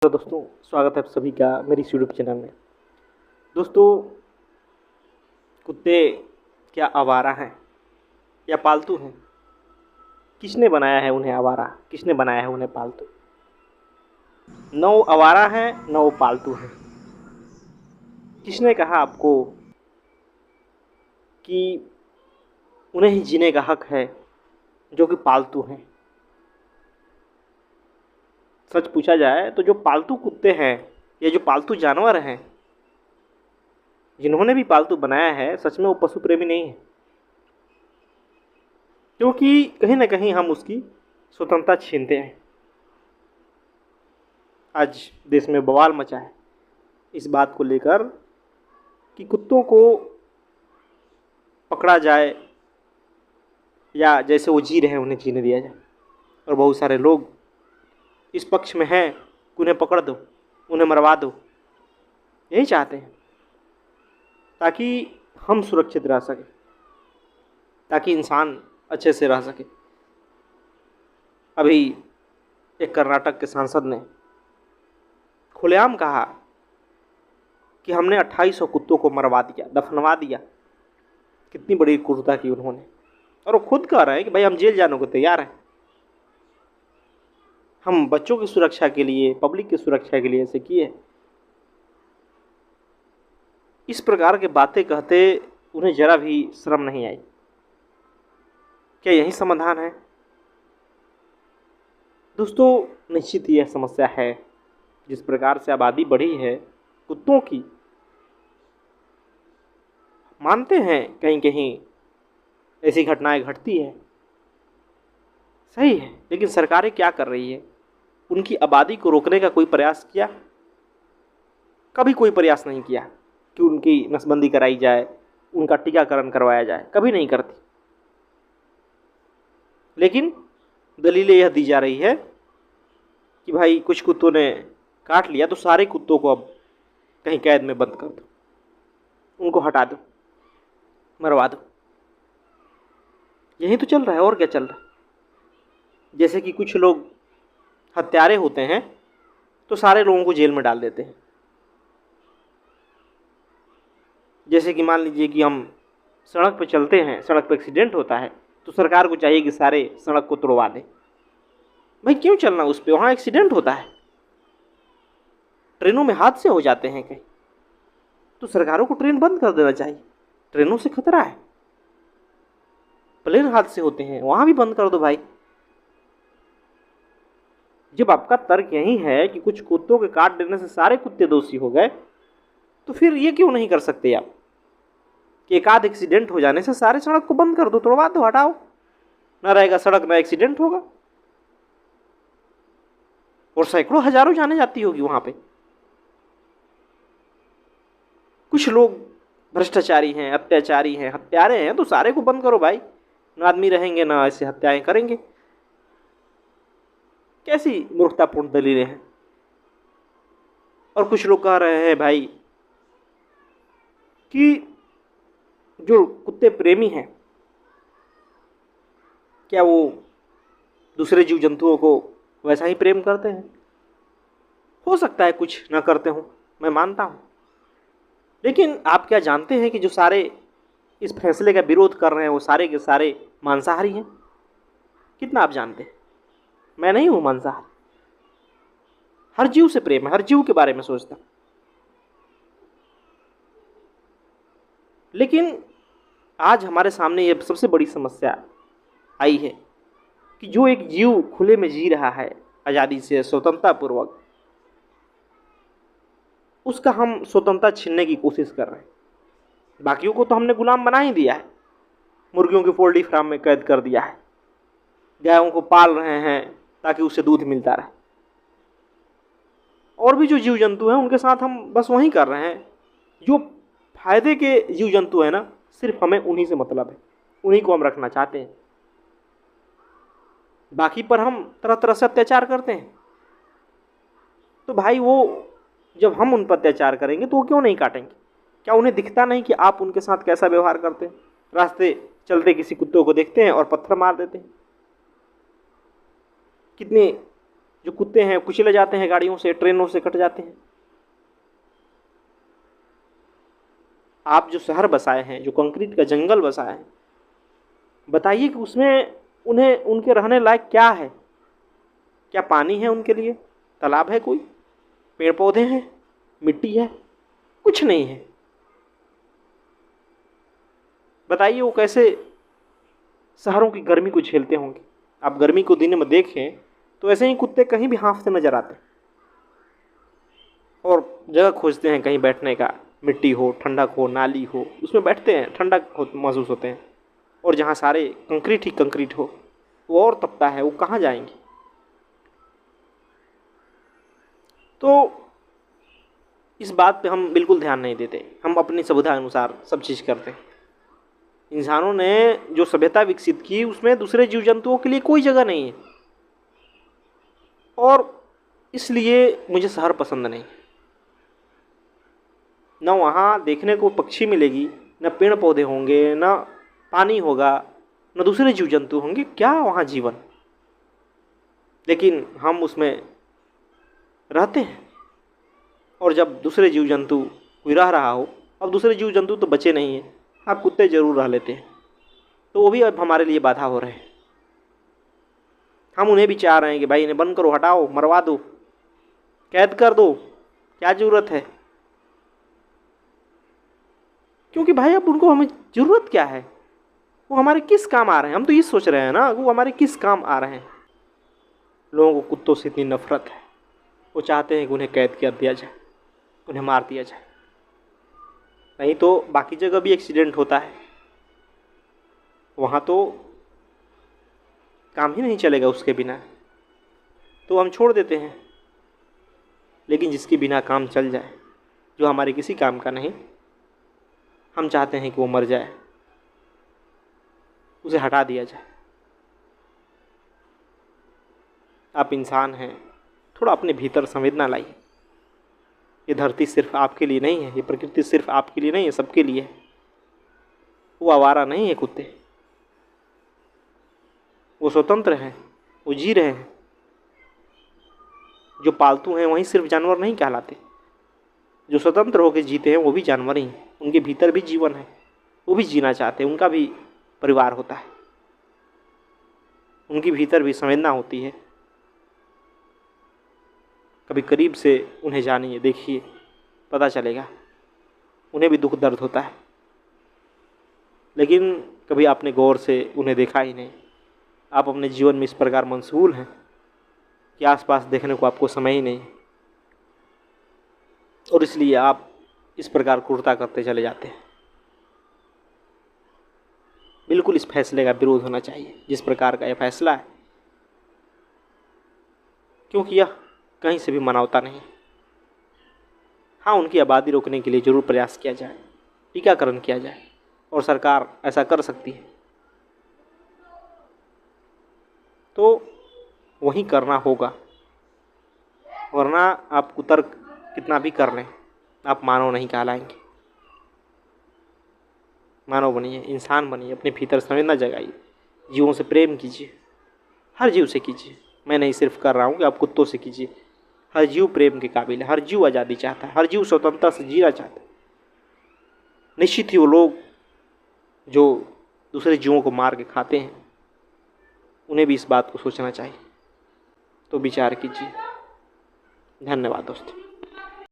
तो दोस्तों, स्वागत है आप सभी का मेरी इस यूट्यूब चैनल में। दोस्तों, कुत्ते क्या आवारा हैं या पालतू हैं? किसने बनाया है उन्हें आवारा, किसने बनाया है उन्हें पालतू? न वो आवारा हैं न वो पालतू हैं। किसने कहा आपको कि उन्हें ही जीने का हक है जो कि पालतू हैं? सच पूछा जाए तो जो पालतू कुत्ते हैं या जो पालतू जानवर हैं, जिन्होंने भी पालतू बनाया है, सच में वो पशु प्रेमी नहीं है। क्योंकि कहीं ना कहीं हम उसकी स्वतंत्रता छीनते हैं। आज देश में बवाल मचा है इस बात को लेकर कि कुत्तों को पकड़ा जाए या जैसे वो जी रहे हैं उन्हें जीने दिया जाए। और बहुत सारे लोग इस पक्ष में हैं कि उन्हें पकड़ दो, उन्हें मरवा दो। यही चाहते हैं ताकि हम सुरक्षित रह सकें, ताकि इंसान अच्छे से रह सके। अभी एक कर्नाटक के सांसद ने खुलेआम कहा कि हमने 2800 कुत्तों को मरवा दिया, दफनवा दिया। कितनी बड़ी क्रूरता की उन्होंने। और वो खुद कह रहे हैं कि भाई हम जेल जाने को तैयार हैं, हम बच्चों की सुरक्षा के लिए, पब्लिक की सुरक्षा के लिए ऐसे किए। इस प्रकार के बातें कहते उन्हें जरा भी शर्म नहीं आई। क्या यही समाधान है? दोस्तों, निश्चित यह समस्या है। जिस प्रकार से आबादी बढ़ी है कुत्तों की, मानते हैं कहीं कहीं ऐसी घटनाएं घटती है, सही है, लेकिन सरकारें क्या कर रही है? उनकी आबादी को रोकने का कोई प्रयास किया? कभी कोई प्रयास नहीं किया कि उनकी नसबंदी कराई जाए, उनका टीकाकरण करवाया जाए, कभी नहीं करती। लेकिन दलीलें यह दी जा रही है कि भाई कुछ कुत्तों ने काट लिया तो सारे कुत्तों को अब कहीं कैद में बंद कर दो, उनको हटा दो, मरवा दो। यही तो चल रहा है, और क्या चल रहा है? जैसे कि कुछ लोग हत्यारे होते हैं तो सारे लोगों को जेल में डाल देते हैं। जैसे कि मान लीजिए कि हम सड़क पर चलते हैं, सड़क पर एक्सीडेंट होता है तो सरकार को चाहिए कि सारे सड़क को तोड़वा दें। भाई क्यों चलना उस पर? वहाँ एक्सीडेंट होता है, ट्रेनों में हादसे हो जाते हैं कहीं, तो सरकारों को ट्रेन बंद कर देना चाहिए। ट्रेनों से खतरा है, प्लेन हादसे होते हैं, वहाँ भी बंद कर दो भाई। जब आपका तर्क यही है कि कुछ कुत्तों के काट देने से सारे कुत्ते दोषी हो गए, तो फिर ये क्यों नहीं कर सकते आप कि एक आध एक्सीडेंट हो जाने से सारे सड़क को बंद कर दो, तोड़वा दो, हटाओ, ना रहेगा सड़क, ना एक्सीडेंट होगा। और सैकड़ों हजारों जाने जाती होगी वहां पे। कुछ लोग भ्रष्टाचारी हैं, अत्याचारी हैं, हत्यारे हैं, तो सारे को बंद करो भाई। ना आदमी रहेंगे, ना ऐसे हत्याएं करेंगे। कैसी मूर्खतापूर्ण दलीलें हैं। और कुछ लोग कह रहे हैं भाई कि जो कुत्ते प्रेमी हैं, क्या वो दूसरे जीव जंतुओं को वैसा ही प्रेम करते हैं? हो सकता है कुछ ना करते हों, मैं मानता हूं। लेकिन आप क्या जानते हैं कि जो सारे इस फैसले का विरोध कर रहे हैं वो सारे के सारे मांसाहारी हैं? कितना आप जानते हैं? मैं नहीं हूं मांसाहारी। हर जीव से प्रेम है, हर जीव के बारे में सोचता। लेकिन आज हमारे सामने ये सबसे बड़ी समस्या आई है कि जो एक जीव खुले में जी रहा है, आज़ादी से, स्वतंत्रता पूर्वक, उसका हम स्वतंत्रता छीनने की कोशिश कर रहे हैं। बाकियों को तो हमने गुलाम बना ही दिया है, मुर्गियों की पोल्ट्री फार्म में कैद कर दिया है, गायों को पाल रहे हैं ताकि उससे दूध मिलता रहे। और भी जो जीव जंतु हैं उनके साथ हम बस वही कर रहे हैं। जो फायदे के जीव जंतु हैं ना, सिर्फ हमें उन्हीं से मतलब है, उन्हीं को हम रखना चाहते हैं। बाकी पर हम तरह तरह से अत्याचार करते हैं। तो भाई वो जब हम उन पर अत्याचार करेंगे तो वो क्यों नहीं काटेंगे? क्या उन्हें दिखता नहीं कि आप उनके साथ कैसा व्यवहार करते हैं? रास्ते चलते किसी कुत्तों को देखते हैं और पत्थर मार देते हैं। कितनी जो कुत्ते हैं कुचले जाते हैं गाड़ियों से, ट्रेनों से कट जाते हैं। आप जो शहर बसाए हैं, जो कंक्रीट का जंगल बसाए हैं, बताइए कि उसमें उन्हें उनके रहने लायक क्या है? क्या पानी है उनके लिए? तालाब है कोई? पेड़ पौधे हैं? मिट्टी है? कुछ नहीं है। बताइए वो कैसे शहरों की गर्मी को झेलते होंगे। आप गर्मी को दिन में देखें तो ऐसे ही कुत्ते कहीं भी हाँफते नजर आते हैं और जगह खोजते हैं कहीं बैठने का, मिट्टी हो, ठंडक हो, नाली हो, उसमें बैठते हैं, ठंडक महसूस होते हैं। और जहाँ सारे कंक्रीट ही कंक्रीट हो, वो और तपता है, वो कहाँ जाएंगे? तो इस बात पे हम बिल्कुल ध्यान नहीं देते। हम अपनी सुविधा अनुसार सब चीज़ करते हैं। इंसानों ने जो सभ्यता विकसित की उसमें दूसरे जीव जंतुओं के लिए कोई जगह नहीं है, और इसलिए मुझे शहर पसंद नहीं। न वहाँ देखने को पक्षी मिलेगी, न पेड़ पौधे होंगे, न पानी होगा, न दूसरे जीव जंतु होंगे, क्या वहाँ जीवन? लेकिन हम उसमें रहते हैं। और जब दूसरे जीव जंतु कोई रह रहा हो, अब दूसरे जीव जंतु तो बचे नहीं हैं, हाँ कुत्ते जरूर रह लेते हैं, तो वो भी अब हमारे लिए बाधा हो रहे हैं। हम उन्हें भी चाह रहे हैं कि भाई इन्हें बंद करो, हटाओ, मरवा दो, कैद कर दो, क्या ज़रूरत है? क्योंकि भाई अब उनको हमें ज़रूरत क्या है? वो हमारे किस काम आ रहे हैं? हम तो ये सोच रहे हैं ना, वो हमारे किस काम आ रहे हैं। लोगों को कुत्तों से इतनी नफरत है, वो चाहते हैं कि उन्हें कैद कर दिया जाए, उन्हें मार दिया जाए। नहीं तो बाकी जगह भी एक्सीडेंट होता है, वहाँ तो काम ही नहीं चलेगा उसके बिना, तो हम छोड़ देते हैं। लेकिन जिसके बिना काम चल जाए, जो हमारे किसी काम का नहीं, हम चाहते हैं कि वो मर जाए, उसे हटा दिया जाए। आप इंसान हैं, थोड़ा अपने भीतर संवेदना लाइए। ये धरती सिर्फ आपके लिए नहीं है, ये प्रकृति सिर्फ आपके लिए नहीं है, सबके लिए है। वो आवारा नहीं है कुत्ते, वो स्वतंत्र हैं, वो जी रहे हैं। जो पालतू हैं वही सिर्फ जानवर नहीं कहलाते, जो स्वतंत्र होकर जीते हैं वो भी जानवर ही हैं। उनके भीतर भी जीवन है, वो भी जीना चाहते हैं, उनका भी परिवार होता है, उनकी भीतर भी संवेदना होती है। कभी करीब से उन्हें जानिए, देखिए, पता चलेगा, उन्हें भी दुख दर्द होता है। लेकिन कभी आपने गौर से उन्हें देखा ही नहीं। आप अपने जीवन में इस प्रकार मशगूल हैं कि आसपास देखने को आपको समय ही नहीं, और इसलिए आप इस प्रकार क्रूरता करते चले जाते हैं। बिल्कुल इस फैसले का विरोध होना चाहिए जिस प्रकार का यह फैसला है, क्योंकि यह कहीं से भी मानवता नहीं। हाँ, उनकी आबादी रोकने के लिए ज़रूर प्रयास किया जाए, टीकाकरण किया जाए, और सरकार ऐसा कर सकती है, तो वही करना होगा। वरना आप कुतर्क कितना भी कर लें, आप मानव नहीं कहलाएंगे। मानव बनिए, इंसान बनिए, अपने भीतर संवेदना जगाइए, जीवों से प्रेम कीजिए, हर जीव से कीजिए। मैं नहीं सिर्फ कर रहा हूँ कि आप कुत्तों से कीजिए। हर जीव प्रेम के काबिल है, हर जीव आज़ादी चाहता है, हर जीव स्वतंत्रता से जीना चाहता है। निश्चित ही वो लोग जो दूसरे जीवों को मार के खाते हैं, उन्हें भी इस बात को सोचना चाहिए। तो विचार कीजिए। धन्यवाद दोस्तों।